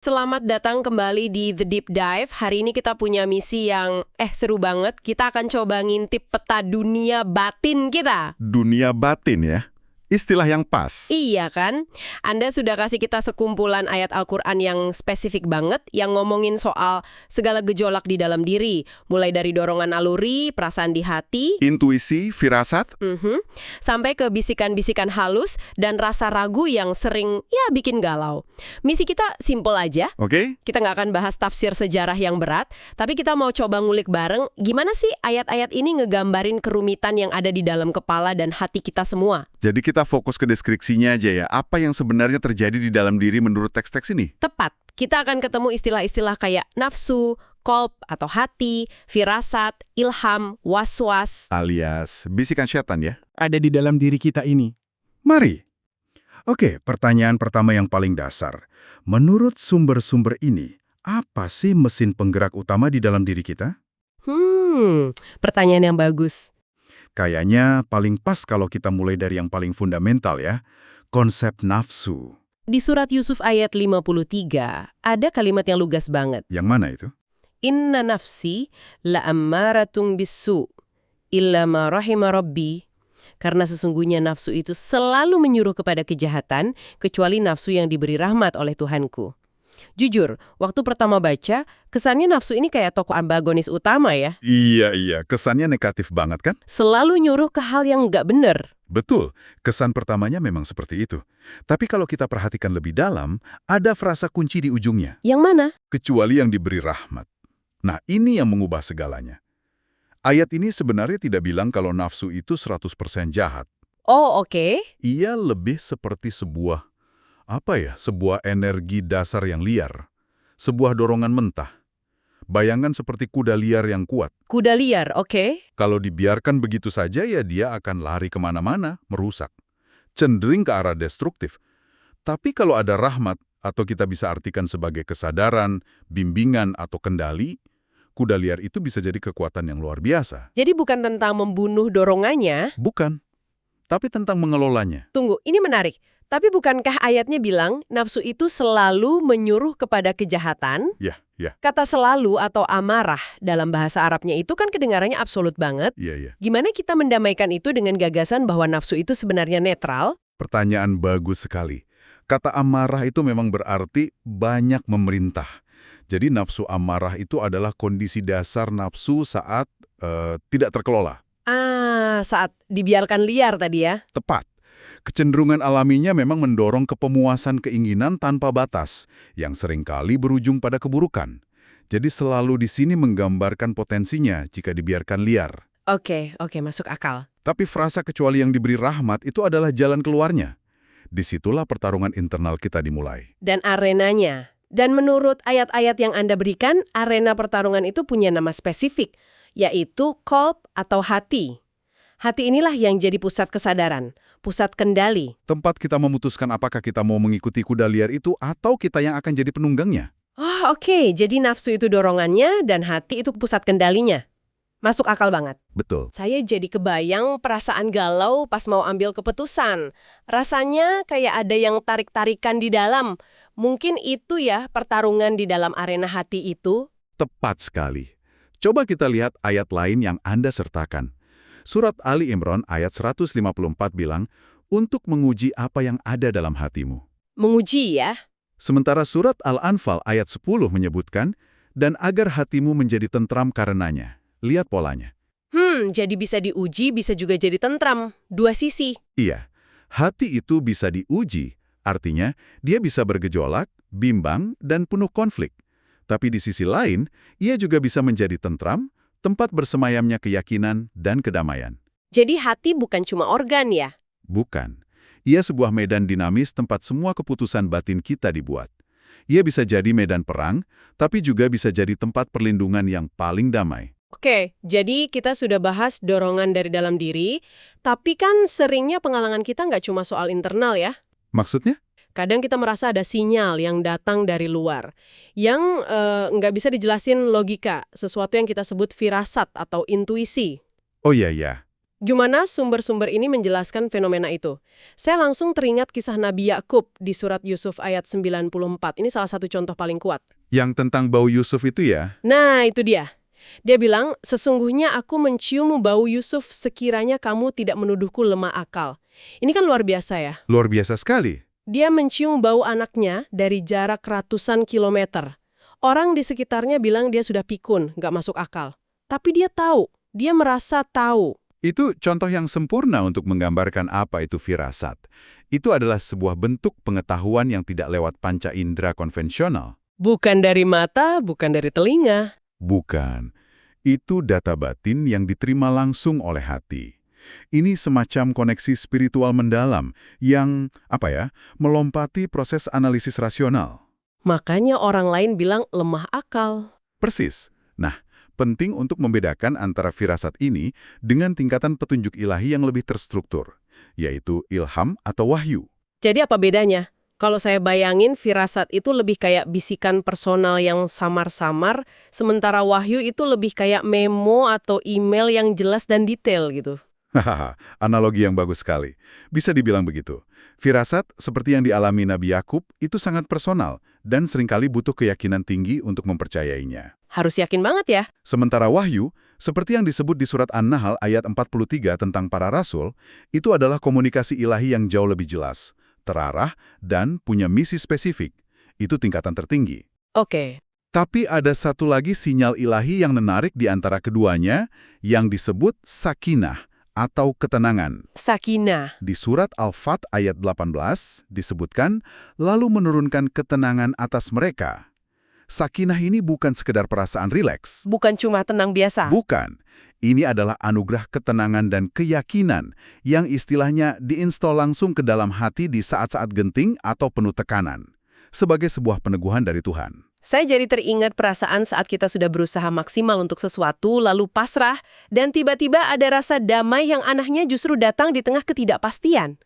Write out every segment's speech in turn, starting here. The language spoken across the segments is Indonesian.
Selamat datang kembali di The Deep Dive. Hari ini kita punya misi yang seru banget. Kita akan coba ngintip peta dunia batin kita. Dunia batin ya? Istilah yang pas. Iya kan? Anda sudah kasih kita sekumpulan ayat Al-Quran yang spesifik banget, yang ngomongin soal segala gejolak di dalam diri. Mulai dari dorongan naluri, perasaan di hati, Intuisi, firasat, sampai ke bisikan-bisikan halus dan rasa ragu yang sering bikin galau. Misi kita simple aja. oke? Kita nggak akan bahas tafsir sejarah yang berat, tapi kita mau coba ngulik bareng gimana sih ayat-ayat ini ngegambarin kerumitan yang ada di dalam kepala dan hati kita semua. Jadi kita fokus ke deskripsinya aja ya. Apa yang sebenarnya terjadi di dalam diri menurut teks-teks ini? Tepat, kita akan ketemu istilah-istilah kayak nafsu, kolb atau hati, firasat, ilham, was-was. Alias bisikan setan ya? Ada di dalam diri kita ini. Mari. Oke, pertanyaan pertama yang paling dasar. Menurut sumber-sumber ini, apa sih mesin penggerak utama di dalam diri kita? Pertanyaan yang bagus. Kayaknya paling pas kalau kita mulai dari yang paling fundamental ya. Konsep nafsu. Di surat Yusuf ayat 53, ada kalimat yang lugas banget. Yang mana itu? Inna nafsi la'ammaratun bisu illa ma rahima rabbi. Karena sesungguhnya nafsu itu selalu menyuruh kepada kejahatan, kecuali nafsu yang diberi rahmat oleh Tuhanku. Jujur, waktu pertama baca, kesannya nafsu ini kayak tokoh antagonis utama ya. Iya, kesannya negatif banget kan? Selalu nyuruh ke hal yang nggak bener. Betul, kesan pertamanya memang seperti itu. Tapi kalau kita perhatikan lebih dalam, ada frasa kunci di ujungnya. Yang mana? Kecuali yang diberi rahmat. Nah, ini yang mengubah segalanya. Ayat ini sebenarnya tidak bilang kalau nafsu itu 100% jahat. Oh, oke. Ia lebih seperti sebuah energi dasar yang liar. Sebuah dorongan mentah. Bayangan seperti kuda liar yang kuat. Kuda liar, oke. Kalau dibiarkan begitu saja ya dia akan lari kemana-mana, merusak. Cenderung ke arah destruktif. Tapi kalau ada rahmat, atau kita bisa artikan sebagai kesadaran, bimbingan, atau kendali, kuda liar itu bisa jadi kekuatan yang luar biasa. Jadi bukan tentang membunuh dorongannya. Bukan, tapi tentang mengelolanya. Tunggu, ini menarik. Tapi bukankah ayatnya bilang nafsu itu selalu menyuruh kepada kejahatan? Ya. Kata selalu atau amarah dalam bahasa Arabnya itu kan kedengarannya absolut banget. Iya. Gimana kita mendamaikan itu dengan gagasan bahwa nafsu itu sebenarnya netral? Pertanyaan bagus sekali. Kata amarah itu memang berarti banyak memerintah. Jadi nafsu amarah itu adalah kondisi dasar nafsu saat tidak terkelola. Saat dibiarkan liar tadi ya. Tepat. Kecenderungan alaminya memang mendorong kepemuasan keinginan tanpa batas, yang seringkali berujung pada keburukan. Jadi selalu di sini menggambarkan potensinya jika dibiarkan liar. Oke, masuk akal. Tapi frasa kecuali yang diberi rahmat itu adalah jalan keluarnya. Disitulah pertarungan internal kita dimulai. Dan arenanya. Dan menurut ayat-ayat yang Anda berikan, arena pertarungan itu punya nama spesifik, yaitu kolb atau hati. Hati inilah yang jadi pusat kesadaran, pusat kendali. Tempat kita memutuskan apakah kita mau mengikuti kuda liar itu atau kita yang akan jadi penunggangnya. Oke. Jadi nafsu itu dorongannya dan hati itu pusat kendalinya. Masuk akal banget. Betul. Saya jadi kebayang perasaan galau pas mau ambil keputusan. Rasanya kayak ada yang tarik-tarikan di dalam. Mungkin itu ya pertarungan di dalam arena hati itu. Tepat sekali. Coba kita lihat ayat lain yang Anda sertakan. Surat Ali Imran ayat 154 bilang, untuk menguji apa yang ada dalam hatimu. Menguji ya? Sementara surat Al-Anfal ayat 10 menyebutkan, dan agar hatimu menjadi tentram karenanya. Lihat polanya. Jadi bisa diuji, bisa juga jadi tentram. Dua sisi. Iya, hati itu bisa diuji. Artinya, dia bisa bergejolak, bimbang, dan penuh konflik. Tapi di sisi lain, ia juga bisa menjadi tentram, tempat bersemayamnya keyakinan dan kedamaian. Jadi hati bukan cuma organ ya? Bukan. Ia sebuah medan dinamis tempat semua keputusan batin kita dibuat. Ia bisa jadi medan perang, tapi juga bisa jadi tempat perlindungan yang paling damai. Oke, jadi kita sudah bahas dorongan dari dalam diri, tapi kan seringnya penghalangan kita nggak cuma soal internal ya? Maksudnya? Kadang kita merasa ada sinyal yang datang dari luar, yang nggak bisa dijelasin logika, sesuatu yang kita sebut firasat atau intuisi. Oh iya. Gimana sumber-sumber ini menjelaskan fenomena itu? Saya langsung teringat kisah Nabi Yakub di surat Yusuf ayat 94. Ini salah satu contoh paling kuat. Yang tentang bau Yusuf itu ya? Nah, itu dia. Dia bilang, sesungguhnya aku mencium bau Yusuf sekiranya kamu tidak menuduhku lemah akal. Ini kan luar biasa ya. Luar biasa sekali. Dia mencium bau anaknya dari jarak ratusan kilometer. Orang di sekitarnya bilang dia sudah pikun, nggak masuk akal. Tapi dia tahu, dia merasa tahu. Itu contoh yang sempurna untuk menggambarkan apa itu firasat. Itu adalah sebuah bentuk pengetahuan yang tidak lewat panca indera konvensional. Bukan dari mata, bukan dari telinga. Bukan. Itu data batin yang diterima langsung oleh hati. Ini semacam koneksi spiritual mendalam yang, melompati proses analisis rasional. Makanya orang lain bilang lemah akal. Persis. Nah, penting untuk membedakan antara firasat ini dengan tingkatan petunjuk ilahi yang lebih terstruktur, yaitu ilham atau wahyu. Jadi apa bedanya? Kalau saya bayangin, firasat itu lebih kayak bisikan personal yang samar-samar, sementara wahyu itu lebih kayak memo atau email yang jelas dan detail gitu. Hahaha, analogi yang bagus sekali. Bisa dibilang begitu. Firasat, seperti yang dialami Nabi Yakub, itu sangat personal dan seringkali butuh keyakinan tinggi untuk mempercayainya. Harus yakin banget ya. Sementara wahyu, seperti yang disebut di surat An-Nahl ayat 43 tentang para rasul, itu adalah komunikasi ilahi yang jauh lebih jelas, terarah, dan punya misi spesifik. Itu tingkatan tertinggi. Oke. Tapi ada satu lagi sinyal ilahi yang menarik di antara keduanya, yang disebut sakinah atau ketenangan. Sakinah. Di surat Al-Fat ayat 18 disebutkan, lalu menurunkan ketenangan atas mereka. Sakinah ini bukan sekedar perasaan rileks. Bukan cuma tenang biasa. Bukan. Ini adalah anugerah ketenangan dan keyakinan yang istilahnya diinstal langsung ke dalam hati di saat-saat genting atau penuh tekanan, sebagai sebuah peneguhan dari Tuhan. Saya jadi teringat perasaan saat kita sudah berusaha maksimal untuk sesuatu, lalu pasrah, dan tiba-tiba ada rasa damai yang anehnya justru datang di tengah ketidakpastian.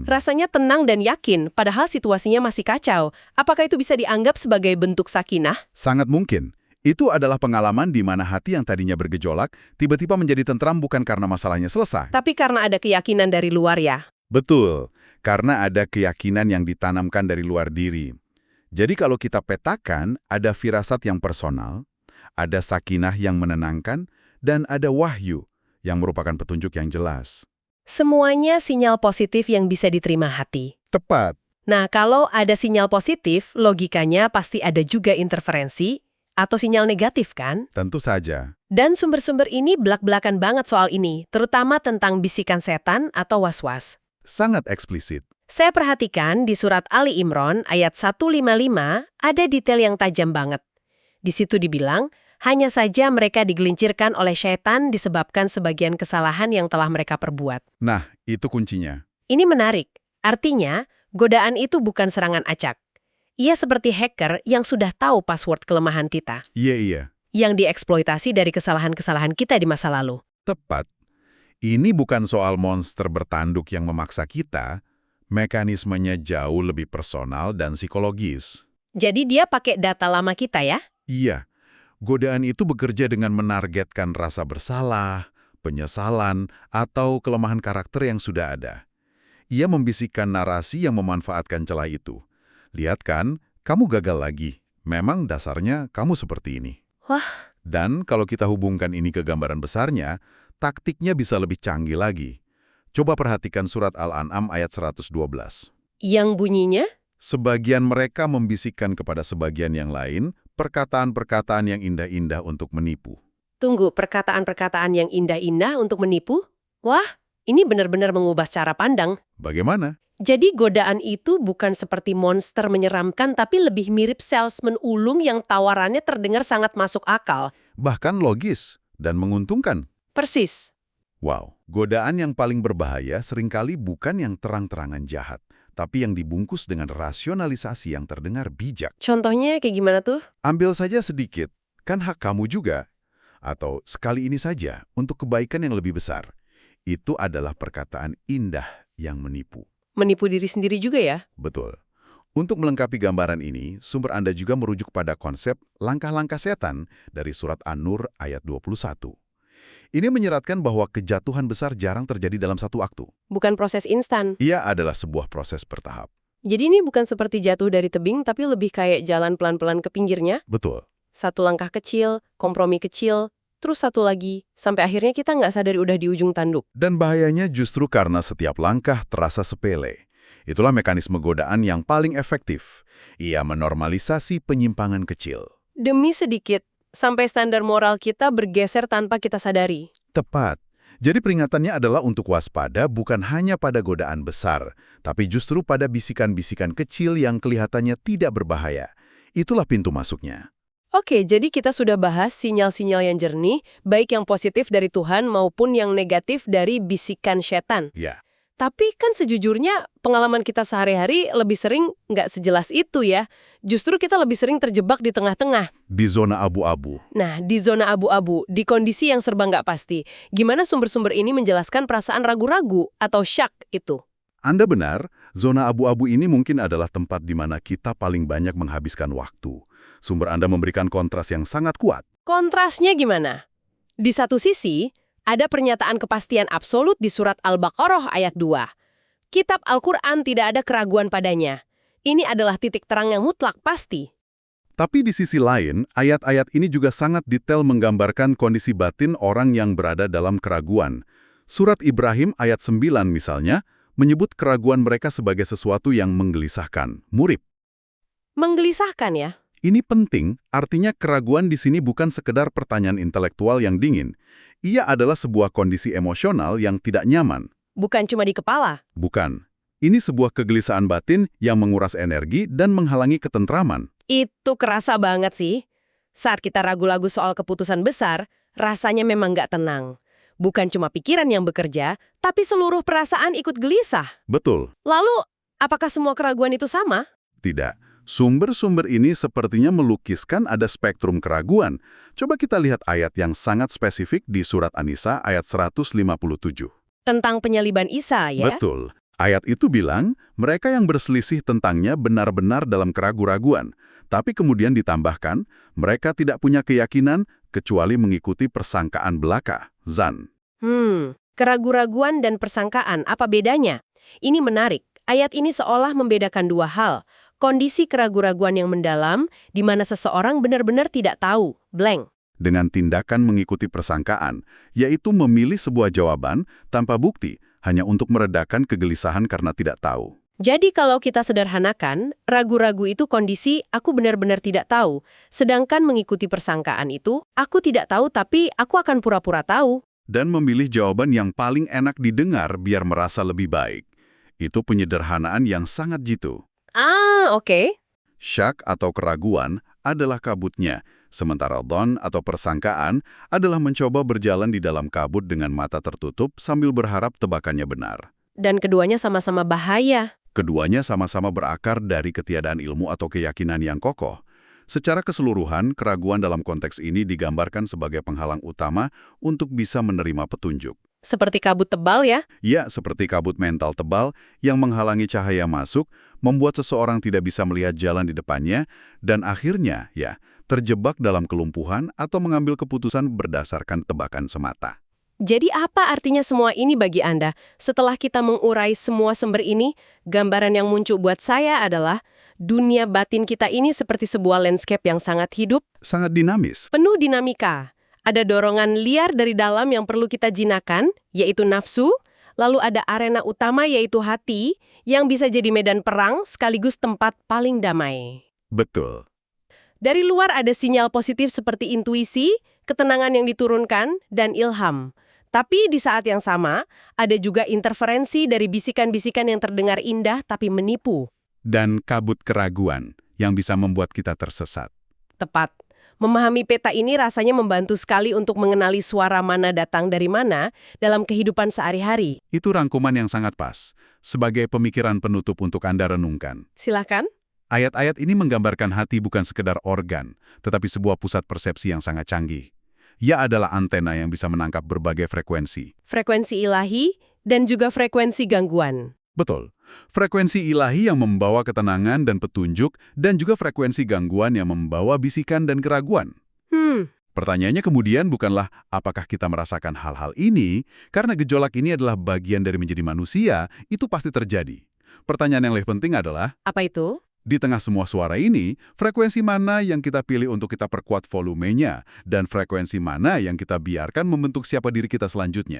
Rasanya tenang dan yakin, padahal situasinya masih kacau. Apakah itu bisa dianggap sebagai bentuk sakinah? Sangat mungkin. Itu adalah pengalaman di mana hati yang tadinya bergejolak, tiba-tiba menjadi tentram bukan karena masalahnya selesai. Tapi karena ada keyakinan dari luar ya. Betul, karena ada keyakinan yang ditanamkan dari luar diri. Jadi kalau kita petakan, ada firasat yang personal, ada sakinah yang menenangkan, dan ada wahyu yang merupakan petunjuk yang jelas. Semuanya sinyal positif yang bisa diterima hati. Tepat. Nah, kalau ada sinyal positif, logikanya pasti ada juga interferensi atau sinyal negatif kan? Tentu saja. Dan sumber-sumber ini belak-belakan banget soal ini, terutama tentang bisikan setan atau was-was. Sangat eksplisit. Saya perhatikan di surat Ali Imran ayat 155 ada detail yang tajam banget. Di situ dibilang, hanya saja mereka digelincirkan oleh syaitan disebabkan sebagian kesalahan yang telah mereka perbuat. Nah, itu kuncinya. Ini menarik. Artinya, godaan itu bukan serangan acak. Ia seperti hacker yang sudah tahu password kelemahan kita. Iya. Yang dieksploitasi dari kesalahan-kesalahan kita di masa lalu. Tepat. Ini bukan soal monster bertanduk yang memaksa kita, mekanismenya jauh lebih personal dan psikologis. Jadi dia pakai data lama kita ya? Iya, godaan itu bekerja dengan menargetkan rasa bersalah, penyesalan, atau kelemahan karakter yang sudah ada. Ia membisikkan narasi yang memanfaatkan celah itu. Lihat kan, kamu gagal lagi. Memang dasarnya kamu seperti ini. Wah. Dan kalau kita hubungkan ini ke gambaran besarnya, taktiknya bisa lebih canggih lagi. Coba perhatikan surat Al-An'am ayat 112. Yang bunyinya? Sebagian mereka membisikkan kepada sebagian yang lain perkataan-perkataan yang indah-indah untuk menipu. Tunggu, perkataan-perkataan yang indah-indah untuk menipu? Wah, ini benar-benar mengubah cara pandang. Bagaimana? Jadi godaan itu bukan seperti monster menyeramkan, tapi lebih mirip salesman ulung yang tawarannya terdengar sangat masuk akal. Bahkan logis dan menguntungkan. Persis. Wow, godaan yang paling berbahaya seringkali bukan yang terang-terangan jahat, tapi yang dibungkus dengan rasionalisasi yang terdengar bijak. Contohnya kayak gimana tuh? Ambil saja sedikit, kan hak kamu juga. Atau sekali ini saja, untuk kebaikan yang lebih besar. Itu adalah perkataan indah yang menipu. Menipu diri sendiri juga ya? Betul. Untuk melengkapi gambaran ini, sumber Anda juga merujuk pada konsep langkah-langkah setan dari surat An-Nur ayat 21. Ini menyeratkan bahwa kejatuhan besar jarang terjadi dalam satu waktu. Bukan proses instan. Ia adalah sebuah proses bertahap. Jadi ini bukan seperti jatuh dari tebing, tapi lebih kayak jalan pelan-pelan ke pinggirnya. Betul. Satu langkah kecil, kompromi kecil, terus satu lagi, sampai akhirnya kita nggak sadar udah di ujung tanduk. Dan bahayanya justru karena setiap langkah terasa sepele. Itulah mekanisme godaan yang paling efektif. Ia menormalisasi penyimpangan kecil. Demi sedikit, sampai standar moral kita bergeser tanpa kita sadari. Tepat. Jadi peringatannya adalah untuk waspada bukan hanya pada godaan besar, tapi justru pada bisikan-bisikan kecil yang kelihatannya tidak berbahaya. Itulah pintu masuknya. Oke, jadi kita sudah bahas sinyal-sinyal yang jernih, baik yang positif dari Tuhan maupun yang negatif dari bisikan setan. Ya, Tapi kan sejujurnya pengalaman kita sehari-hari lebih sering nggak sejelas itu ya. Justru kita lebih sering terjebak di tengah-tengah. di zona abu-abu. Nah, di zona abu-abu, di kondisi yang serba nggak pasti. Gimana sumber-sumber ini menjelaskan perasaan ragu-ragu atau syak itu? Anda benar, zona abu-abu ini mungkin adalah tempat di mana kita paling banyak menghabiskan waktu. Sumber Anda memberikan kontras yang sangat kuat. Kontrasnya gimana? Di satu sisi, ada pernyataan kepastian absolut di surat Al-Baqarah ayat 2. Kitab Al-Quran tidak ada keraguan padanya. Ini adalah titik terang yang mutlak pasti. Tapi di sisi lain, ayat-ayat ini juga sangat detail menggambarkan kondisi batin orang yang berada dalam keraguan. Surat Ibrahim ayat 9 misalnya, menyebut keraguan mereka sebagai sesuatu yang menggelisahkan, murib. Menggelisahkan ya? Ini penting, artinya keraguan di sini bukan sekedar pertanyaan intelektual yang dingin. Ia adalah sebuah kondisi emosional yang tidak nyaman. Bukan cuma di kepala. Bukan. Ini sebuah kegelisahan batin yang menguras energi dan menghalangi ketentraman. Itu kerasa banget sih. Saat kita ragu-ragu soal keputusan besar, rasanya memang nggak tenang. Bukan cuma pikiran yang bekerja, tapi seluruh perasaan ikut gelisah. Betul. Lalu, apakah semua keraguan itu sama? Tidak. Sumber-sumber ini sepertinya melukiskan ada spektrum keraguan. Coba kita lihat ayat yang sangat spesifik di surat An-Nisa ayat 157. Tentang penyaliban Isa ya? Betul. Ayat itu bilang, mereka yang berselisih tentangnya benar-benar dalam keraguan-raguan. Tapi kemudian ditambahkan, mereka tidak punya keyakinan kecuali mengikuti persangkaan belaka, zan. Keraguan-raguan dan persangkaan, apa bedanya? Ini menarik. Ayat ini seolah membedakan dua hal. Kondisi keraguan-raguan yang mendalam, di mana seseorang benar-benar tidak tahu, blank. Dengan tindakan mengikuti persangkaan, yaitu memilih sebuah jawaban tanpa bukti, hanya untuk meredakan kegelisahan karena tidak tahu. Jadi kalau kita sederhanakan, ragu-ragu itu kondisi aku benar-benar tidak tahu. Sedangkan mengikuti persangkaan itu, aku tidak tahu tapi aku akan pura-pura tahu. Dan memilih jawaban yang paling enak didengar biar merasa lebih baik. Itu penyederhanaan yang sangat jitu. Oke. Syak atau keraguan adalah kabutnya, sementara dhon atau persangkaan adalah mencoba berjalan di dalam kabut dengan mata tertutup sambil berharap tebakannya benar. Dan keduanya sama-sama bahaya. Keduanya sama-sama berakar dari ketiadaan ilmu atau keyakinan yang kokoh. Secara keseluruhan, keraguan dalam konteks ini digambarkan sebagai penghalang utama untuk bisa menerima petunjuk. Seperti kabut tebal ya? Ya, seperti kabut mental tebal yang menghalangi cahaya masuk, membuat seseorang tidak bisa melihat jalan di depannya, dan akhirnya, terjebak dalam kelumpuhan atau mengambil keputusan berdasarkan tebakan semata. Jadi apa artinya semua ini bagi Anda? Setelah kita mengurai semua sumber ini, gambaran yang muncul buat saya adalah dunia batin kita ini seperti sebuah landscape yang sangat hidup, Sangat dinamis. penuh dinamika. Ada dorongan liar dari dalam yang perlu kita jinakan, yaitu nafsu, lalu ada arena utama yaitu hati, yang bisa jadi medan perang sekaligus tempat paling damai. Betul. Dari luar ada sinyal positif seperti intuisi, ketenangan yang diturunkan, dan ilham. Tapi di saat yang sama, ada juga interferensi dari bisikan-bisikan yang terdengar indah tapi menipu. Dan kabut keraguan yang bisa membuat kita tersesat. Tepat. Memahami peta ini rasanya membantu sekali untuk mengenali suara mana datang dari mana dalam kehidupan sehari-hari. Itu rangkuman yang sangat pas, sebagai pemikiran penutup untuk Anda renungkan. Silakan. Ayat-ayat ini menggambarkan hati bukan sekedar organ, tetapi sebuah pusat persepsi yang sangat canggih. Ia adalah antena yang bisa menangkap berbagai frekuensi. Frekuensi ilahi dan juga frekuensi gangguan. Betul. Frekuensi ilahi yang membawa ketenangan dan petunjuk, dan juga frekuensi gangguan yang membawa bisikan dan keraguan. Pertanyaannya kemudian bukanlah apakah kita merasakan hal-hal ini, karena gejolak ini adalah bagian dari menjadi manusia, itu pasti terjadi. Pertanyaan yang lebih penting adalah, Apa itu? di tengah semua suara ini, frekuensi mana yang kita pilih untuk kita perkuat volumenya, dan frekuensi mana yang kita biarkan membentuk siapa diri kita selanjutnya?